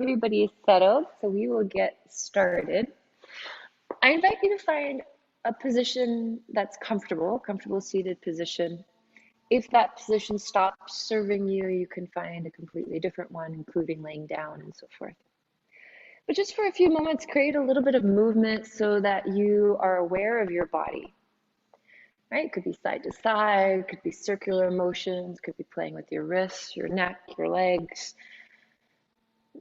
Everybody is settled, so we will get started. I invite you to find a position that's comfortable seated position. If that position stops serving you, you can find a completely different one, including laying down and so forth. But just for a few moments, create a little bit of movement so that you are aware of your body, right? It could be side to side, could be circular motions, could be playing with your wrists, your neck, your legs.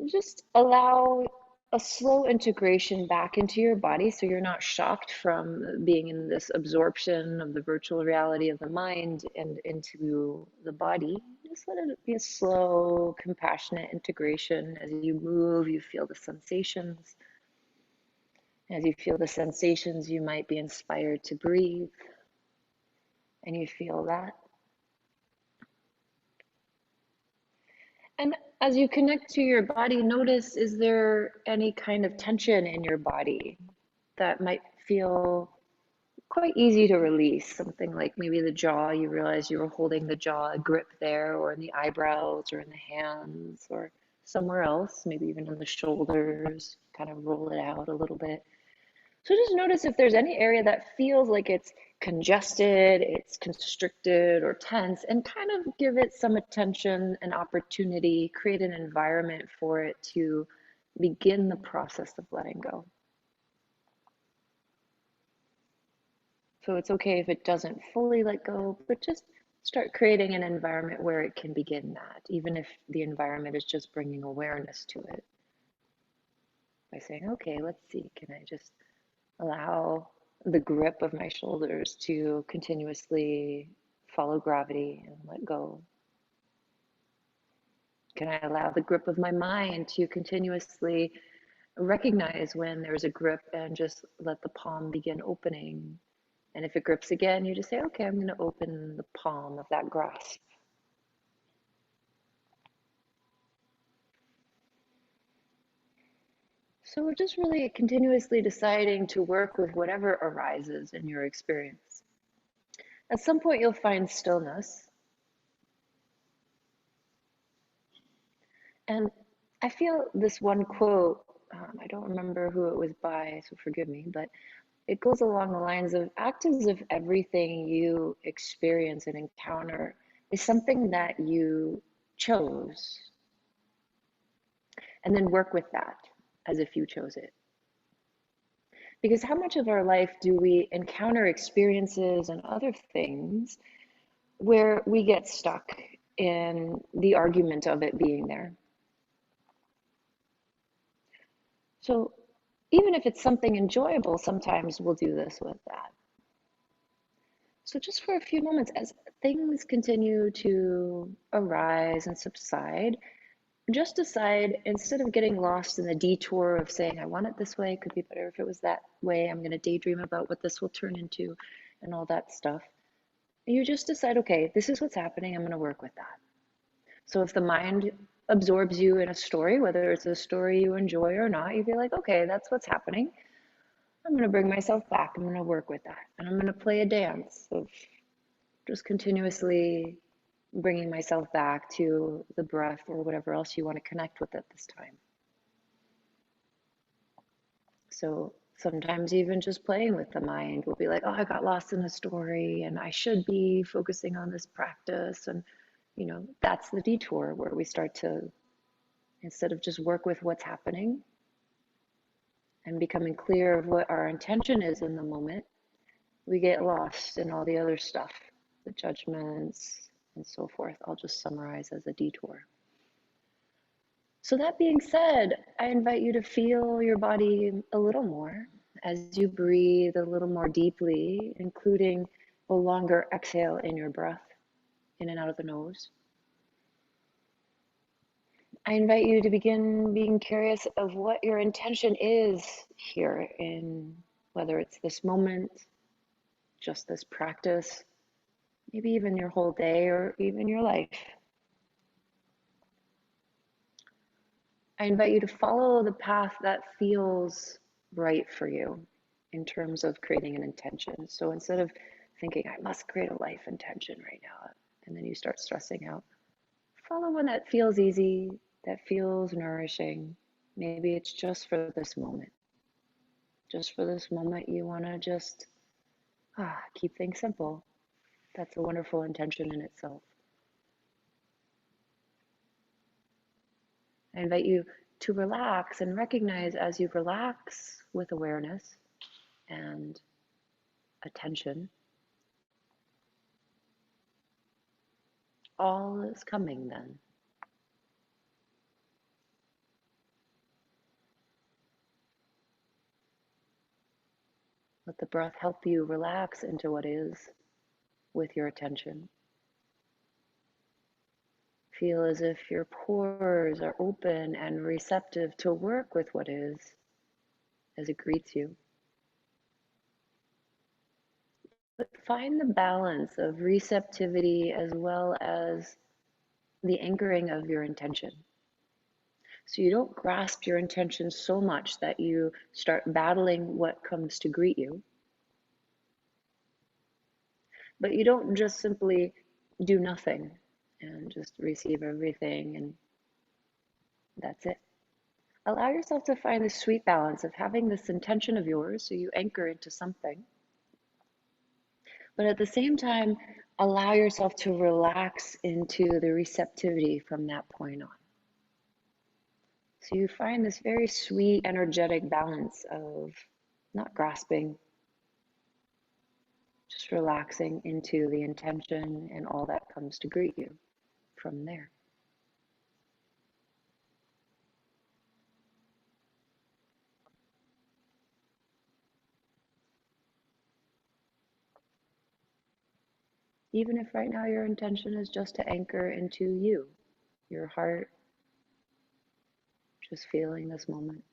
Just allow a slow integration back into your body so you're not shocked from being in this absorption of the virtual reality of the mind and into the body. Just let it be a slow, compassionate integration. As you move, you feel the sensations. As you feel the sensations, you might be inspired to breathe, and you feel that. And as you connect to your body, notice, is there any kind of tension in your body that might feel quite easy to release? Something like maybe the jaw, you realize you were holding the jaw, a grip there, or in the eyebrows, or in the hands, or somewhere else, maybe even in the shoulders. Kind of roll it out a little bit. So just notice if there's any area that feels like it's congested, it's constricted or tense, and kind of give it some attention and opportunity, create an environment for it to begin the process of letting go. So it's okay if it doesn't fully let go, but just start creating an environment where it can begin that, even if the environment is just bringing awareness to it. By saying, okay, let's see, can I just allow the grip of my shoulders to continuously follow gravity and let go? Can I allow the grip of my mind to continuously recognize when there's a grip and just let the palm begin opening? And if it grips again, you just say, okay, I'm going to open the palm of that grasp. So we're just really continuously deciding to work with whatever arises in your experience. At some point, you'll find stillness. And I feel this one quote, I don't remember who it was by, so forgive me, but it goes along the lines of act as if everything you experience and encounter is something that you chose, and then work with that as if you chose it. Because how much of our life do we encounter experiences and other things where we get stuck in the argument of it being there? So even if it's something enjoyable, sometimes we'll do this with that. So just for a few moments, as things continue to arise and subside, just decide, instead of getting lost in the detour of saying, I want it this way, it could be better if it was that way, I'm going to daydream about what this will turn into and all that stuff. You just decide, okay, this is what's happening, I'm going to work with that. So if the mind absorbs you in a story, whether it's a story you enjoy or not, you feel like, okay, that's what's happening. I'm going to bring myself back. I'm going to work with that. And I'm going to play a dance of just continuously bringing myself back to the breath or whatever else you want to connect with at this time. So sometimes even just playing with the mind will be like, oh, I got lost in a story and I should be focusing on this practice. And, that's the detour where we start to, instead of just work with what's happening and becoming clear of what our intention is in the moment, we get lost in all the other stuff, the judgments and so forth. I'll just summarize as a detour. So that being said, I invite you to feel your body a little more as you breathe a little more deeply, including a longer exhale in your breath, in and out of the nose. I invite you to begin being curious of what your intention is here, in whether it's this moment, just this practice, maybe even your whole day or even your life. I invite you to follow the path that feels right for you in terms of creating an intention. So instead of thinking, I must create a life intention right now, and then you start stressing out, follow one that feels easy, that feels nourishing, Maybe it's just for this moment. Just for this moment, you want to just keep things simple. That's a wonderful intention in itself. I invite you to relax and recognize as you relax with awareness and attention, all is coming then. Let the breath help you relax into what is with your attention. Feel as if your pores are open and receptive to work with what is as it greets you. But find the balance of receptivity as well as the anchoring of your intention. So you don't grasp your intention so much that you start battling what comes to greet you. But you don't just simply do nothing and just receive everything and that's it. Allow yourself to find the sweet balance of having this intention of yours, so you anchor into something, but at the same time, allow yourself to relax into the receptivity from that point on. So you find this very sweet, energetic balance of not grasping, just relaxing into the intention and all that comes to greet you from there. Even if right now your intention is just to anchor into you, your heart, just feeling this moment.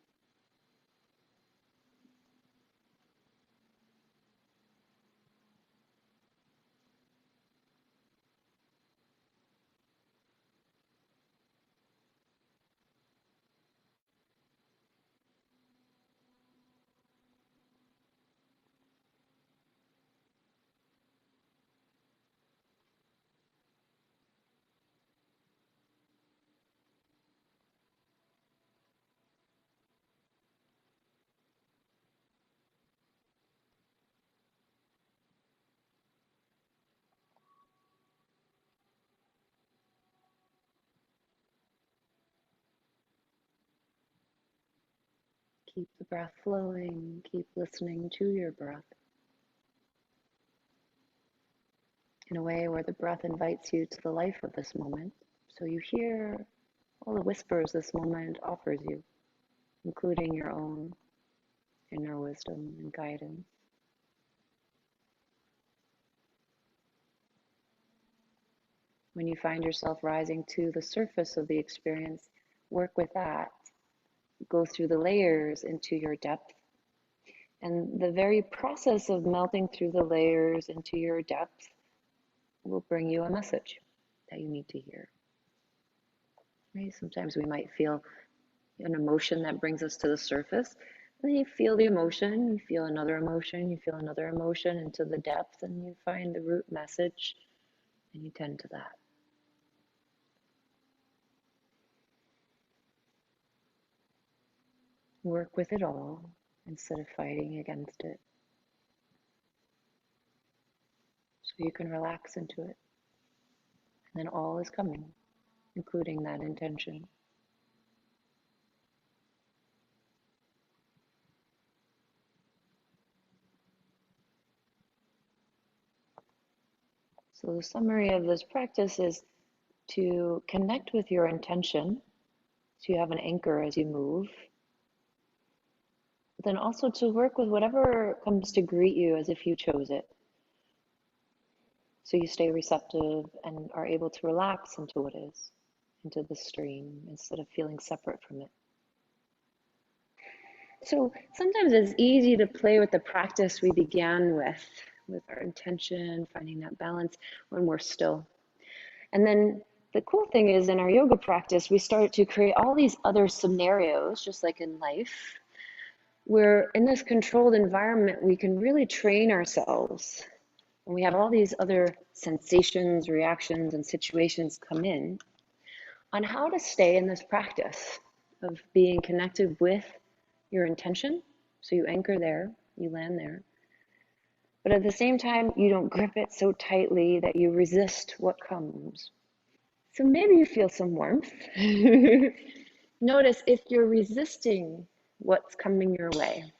Keep the breath flowing, keep listening to your breath in a way where the breath invites you to the life of this moment. So you hear all the whispers this moment offers you, including your own inner wisdom and guidance. When you find yourself rising to the surface of the experience, work with that. Go through the layers into your depth. And the very process of melting through the layers into your depth will bring you a message that you need to hear. Right? Sometimes we might feel an emotion that brings us to the surface. And then you feel the emotion, you feel another emotion, you feel another emotion into the depth, and you find the root message and you tend to that. Work with it all instead of fighting against it. So you can relax into it. And then all is coming, including that intention. So the summary of this practice is to connect with your intention, so you have an anchor as you move. But then also to work with whatever comes to greet you as if you chose it. So you stay receptive and are able to relax into what is, into the stream, instead of feeling separate from it. So sometimes it's easy to play with the practice we began with our intention, finding that balance when we're still. And then the cool thing is in our yoga practice, we start to create all these other scenarios, just like in life, where in this controlled environment, we can really train ourselves. And we have all these other sensations, reactions, and situations come in on how to stay in this practice of being connected with your intention. So you anchor there, you land there. But at the same time, you don't grip it so tightly that you resist what comes. So maybe you feel some warmth. Notice if you're resisting what's coming your way.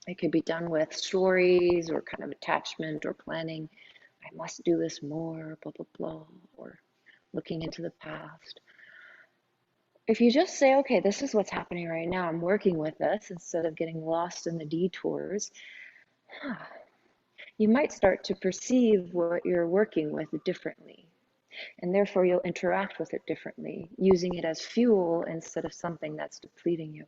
It could be done with stories or kind of attachment or planning. I must do this more, blah, blah, blah, or looking into the past. If you just say, okay, this is what's happening right now, I'm working with this, instead of getting lost in the detours, you might start to perceive what you're working with differently. And therefore, you'll interact with it differently, using it as fuel instead of something that's depleting you.